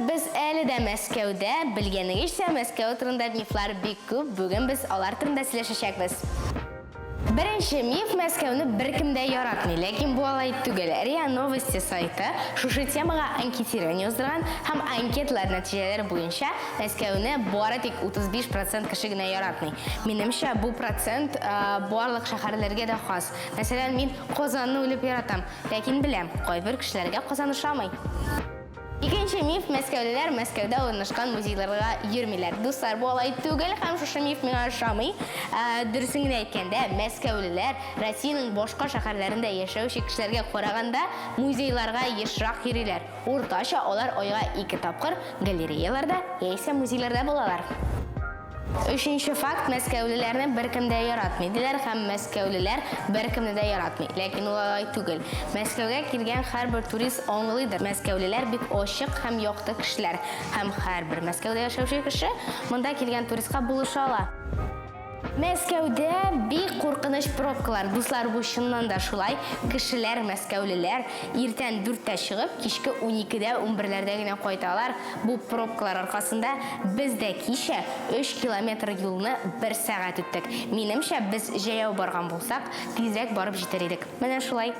Biz әлі дә Мәскәүдә, білгеніңізше Мәскәу турында мифлар бик көп, бүгін біз алар турында сөйләшәчәкбез. Беренче миф Мәскәүне беркем дә яратмый, ләкин бу алай түгел. РИА Новости сайты шушы темага анкетирование уздырган һәм анкеталар нәтиҗәләре буенча Мәскәүне бары тик 35% кеше генә яратмый. Минемчә, бу процент барлык шәһәрләргә дә хас. Мәсәлән, мин Казанны үлеп яратам, ләкин беләм, кайбер кешеләргә Казан ошамый. Икенче миф Мәскәүлеләр Мәскәүдә урнашкан музейларга йөрмиләр. Дуслар, бу алай түгел һәм шушы миф миңа ошамый. Дөресен генә әйткәндә, Мәскәүлеләр Россиянең башка шәһәрләрендә яшәүче кешеләргә караганда музейларга ешрак йөриләр. Уртача алар айга 2 тапкыр галереяларда яисә музейларда булалар. Üçüncü fakt, Мәскәүлеләрне беркем дә яратмый. Диләр һәм Мәскәүлеләр беркемне дә яратмый. Ләкин ул алай түгел. Мәскәүгә килгән һәрбер турист аңлыйдыр. Мәскәүлеләр бик ачык һәм якты кешеләр. Һәм һәрбер Мәскәүдә яшәүче кеше монда килгән туристка булыша ала. Мәскәүдә бик куркыныч пробкалар. Дуслар, бу чыннан да шулай. Кешеләр, Мәскәүлеләр иртән 4-тә чыгып, кичке 12-дә, 11-ләрдә генә кайталар. Бу пробкалар аркасында без дә кичә 3 километр юлны 1 сәгать үттек. Минемчә, без җәяү барган булсак, тизрәк барып җитәр идек. Менә шулай.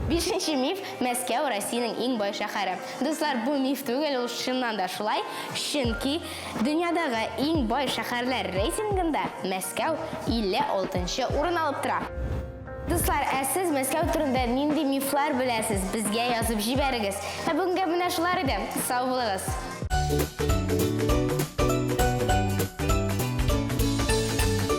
Бишенче миф Мәскәү Россиянең иң бай шәһәре. Дуслар, бу миф түгел, ул чыннан да шулай. Чөнки дөньядагы иң бай шәһәрләр рейтингында Мәскәү 56-нчы урын алып тора. Дуслар, сез Мәскәү турында нинди мифлар беләсез? Безгә язып җибәрегез. Бүгенгә менә шулар иде. Сау булыгыз.